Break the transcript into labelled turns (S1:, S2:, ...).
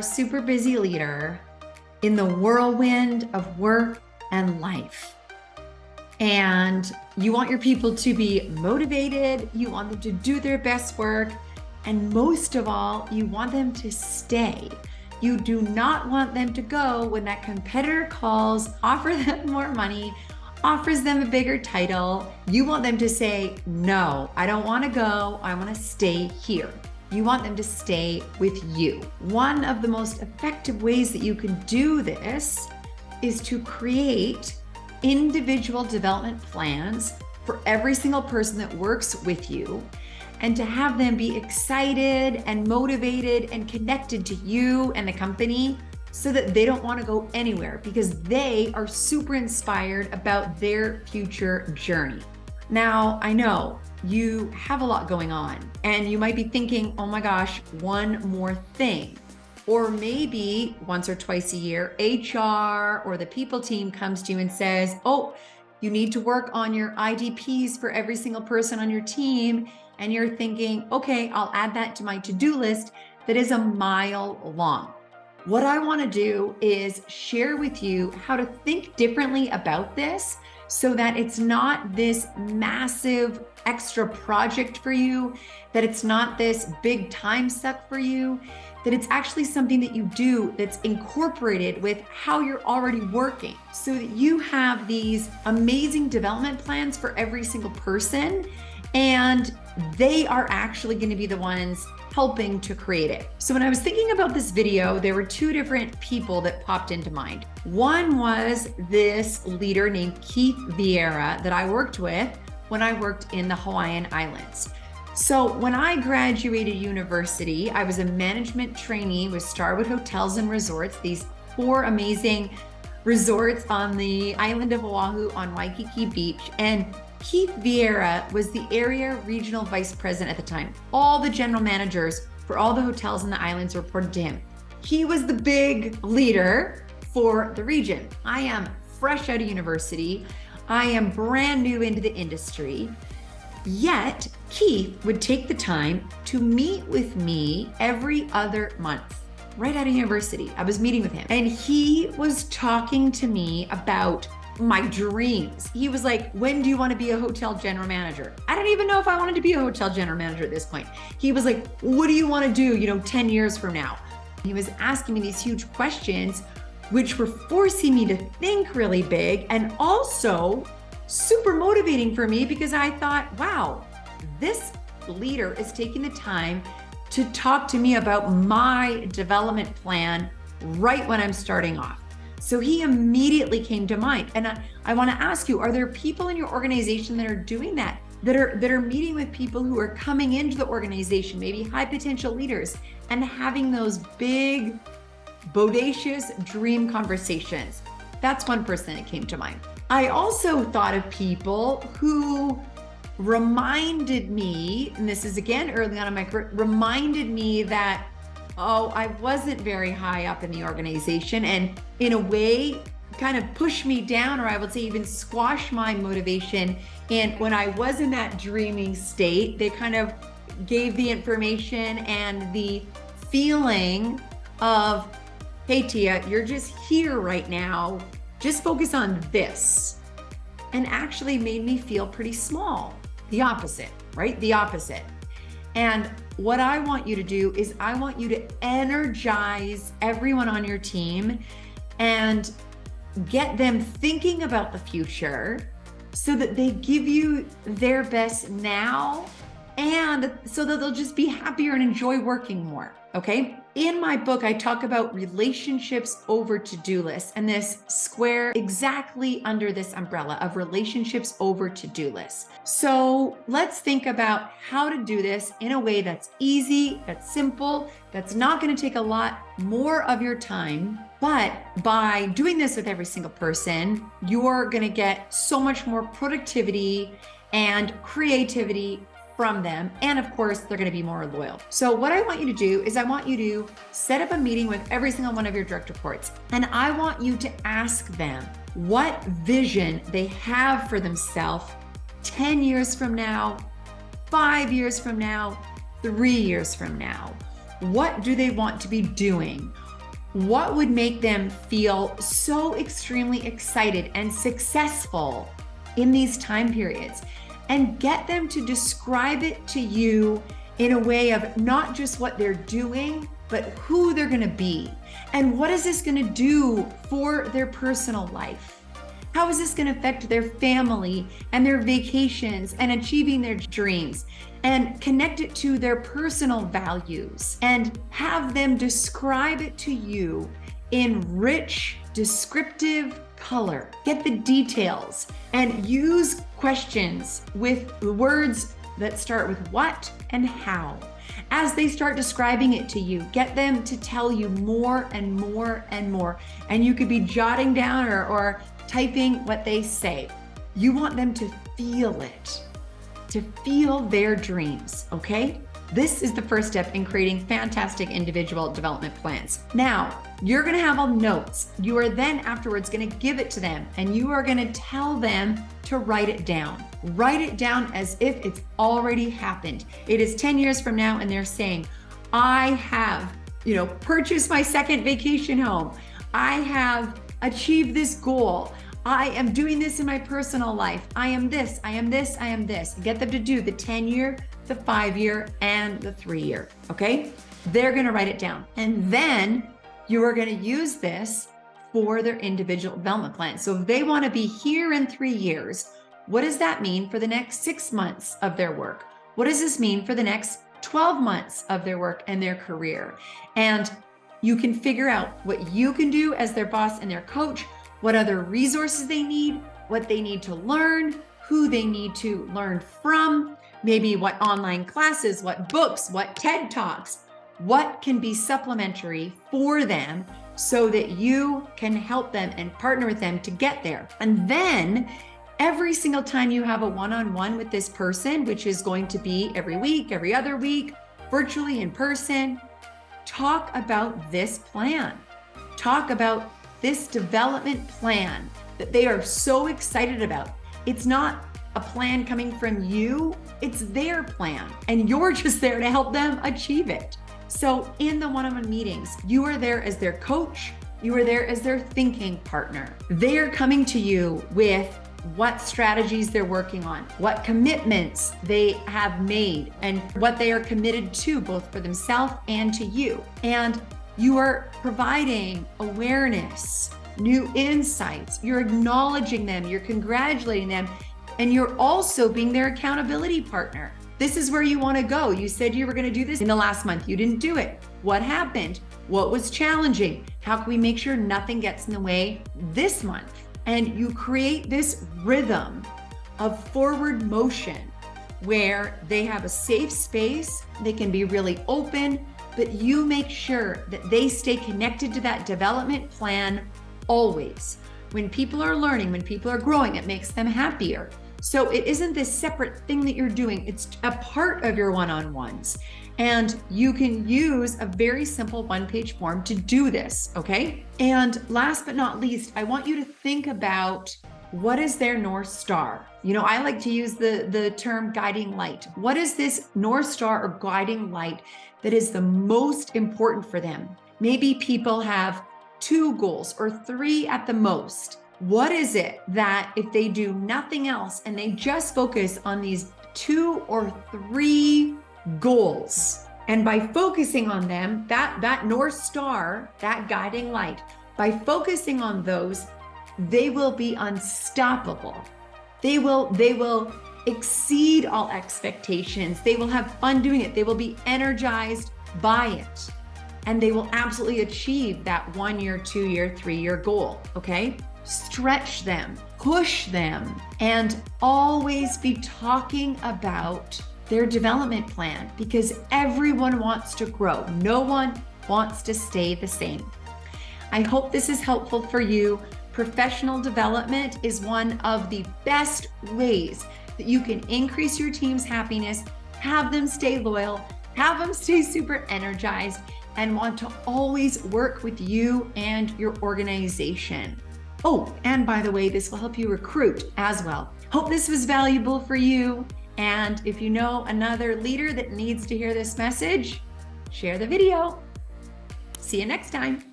S1: a super busy leader in the whirlwind of work and life. And you want your people to be motivated, you want them to do their best work, and most of all, you want them to stay. You do not want them to go when that competitor calls, offer them more money, offers them a bigger title. You want them to say, no, I don't want to go, I want to stay here. You want them to stay with you. One of the most effective ways that you can do this is to create individual development plans for every single person that works with you, and to have them be excited and motivated and connected to you and the company so that they don't want to go anywhere because they are super inspired about their future journey. Now, I know you have a lot going on and you might be thinking, oh my gosh, one more thing. Or maybe once or twice a year, HR or the people team comes to you and says, oh, you need to work on your IDPs for every single person on your team. And you're thinking, okay, I'll add that to my to-do list that is a mile long. What I want to do is share with you how to think differently about this so that it's not this massive extra project for you, that it's not this big time suck for you, that it's actually something that you do that's incorporated with how you're already working so that you have these amazing development plans for every single person, and they are actually going to be the ones helping to create it. So when I was thinking about this video, there were two different people that popped into mind. One was this leader named Keith Vieira that I worked with when I worked in the Hawaiian Islands. So when I graduated university, I was a management trainee with Starwood Hotels and Resorts, these 4 amazing resorts on the island of Oahu on Waikiki Beach. And Keith Vieira was the area regional vice president at the time. All the general managers for all the hotels in the islands reported to him. He was the big leader for the region. I am fresh out of university. I am brand new into the industry. Yet Keith would take the time to meet with me every other month. Right out of university, I was meeting with him. And he was talking to me about my dreams. He was like, when do you want to be a hotel general manager? I didn't even know if I wanted to be a hotel general manager at this point. He was like, what do you want to do, 10 years from now? He was asking me these huge questions, which were forcing me to think really big and also super motivating for me because I thought, wow, this leader is taking the time to talk to me about my development plan right when I'm starting off. So he immediately came to mind. And I want to ask you, are there people in your organization that are doing that are meeting with people who are coming into the organization, maybe high potential leaders, and having those big, bodacious dream conversations? That's one person that came to mind. I also thought of people who reminded me, and this is again early on in my career, reminded me that, I wasn't very high up in the organization, and in a way kind of pushed me down, or I would say even squash my motivation. And when I was in that dreaming state, they kind of gave the information and the feeling of, hey Tia, you're just here right now, just focus on this, and actually made me feel pretty small. The opposite, right? The opposite. And what I want you to do is I want you to energize everyone on your team and get them thinking about the future so that they give you their best now, and so that they'll just be happier and enjoy working more, okay? In my book, I talk about relationships over to-do lists, and this square exactly under this umbrella of relationships over to-do lists. So let's think about how to do this in a way that's easy, that's simple, that's not going to take a lot more of your time. But by doing this with every single person, you're going to get so much more productivity and creativity from them. And of course, they're going to be more loyal. So what I want you to do is I want you to set up a meeting with every single one of your direct reports. And I want you to ask them what vision they have for themselves 10 years from now, 5 years from now, 3 years from now. What do they want to be doing? what would make them feel so extremely excited and successful in these time periods, and get them to describe it to you in a way of not just what they're doing, but who they're going to be. And what is this going to do for their personal life? How is this going to affect their family and their vacations and achieving their dreams? And connect it to their personal values and have them describe it to you in rich, descriptive color. Get the details and use questions with words that start with what and how. As they start describing it to you, get them to tell you more and more and more. And you could be jotting down or typing what they say. You want them to feel it, to feel their dreams, okay? This is the first step in creating fantastic individual development plans. Now, you're gonna have all notes. You are then afterwards gonna give it to them, and you are gonna tell them to write it down. Write it down as if it's already happened. It is 10 years from now, and they're saying, I have, purchased my second vacation home. I have achieved this goal. I am doing this in my personal life. I am this, I am this, I am this. Get them to do the 10-year, the 5-year, and the 3-year, okay? They're gonna write it down. And then you are gonna use this for their individual development plan. So if they wanna be here in 3 years, what does that mean for the next 6 months of their work? What does this mean for the next 12 months of their work and their career? And you can figure out what you can do as their boss and their coach, what other resources they need, what they need to learn, who they need to learn from, maybe what online classes, what books, what TED Talks, what can be supplementary for them so that you can help them and partner with them to get there. And then every single time you have a one-on-one with this person, which is going to be every week, every other week, virtually, in person, talk about this plan. Talk about this development plan that they are so excited about. It's not a plan coming from you, it's their plan, and you're just there to help them achieve it. So in the one-on-one meetings, you are there as their coach, you are there as their thinking partner. They're coming to you with what strategies they're working on, what commitments they have made, and what they are committed to, both for themselves and to you. And you are providing awareness, new insights, you're acknowledging them, you're congratulating them, and you're also being their accountability partner. This is where you want to go. You said you were going to do this in the last month. You didn't do it. What happened? What was challenging? How can we make sure nothing gets in the way this month? And you create this rhythm of forward motion where they have a safe space, they can be really open, but you make sure that they stay connected to that development plan always. When people are learning, when people are growing, it makes them happier. So it isn't this separate thing that you're doing, it's a part of your one-on-ones. And you can use a very simple one-page form to do this, okay? And last but not least, I want you to think about what is their North Star? I like to use the term guiding light. What is this North Star or guiding light that is the most important for them? Maybe people have 2 goals or 3 at the most. What is it that if they do nothing else and they just focus on these 2 or 3 goals, and by focusing on them, that North Star, that guiding light, by focusing on those, they will be unstoppable. They will exceed all expectations. They will have fun doing it. They will be energized by it. And they will absolutely achieve that 1-year, 2-year, 3-year goal, okay? Stretch them, push them, and always be talking about their development plan, because everyone wants to grow. No one wants to stay the same. I hope this is helpful for you. Professional development is one of the best ways that you can increase your team's happiness, have them stay loyal, have them stay super energized, and want to always work with you and your organization. Oh, and by the way, this will help you recruit as well. Hope this was valuable for you. And if you know another leader that needs to hear this message, share the video. See you next time.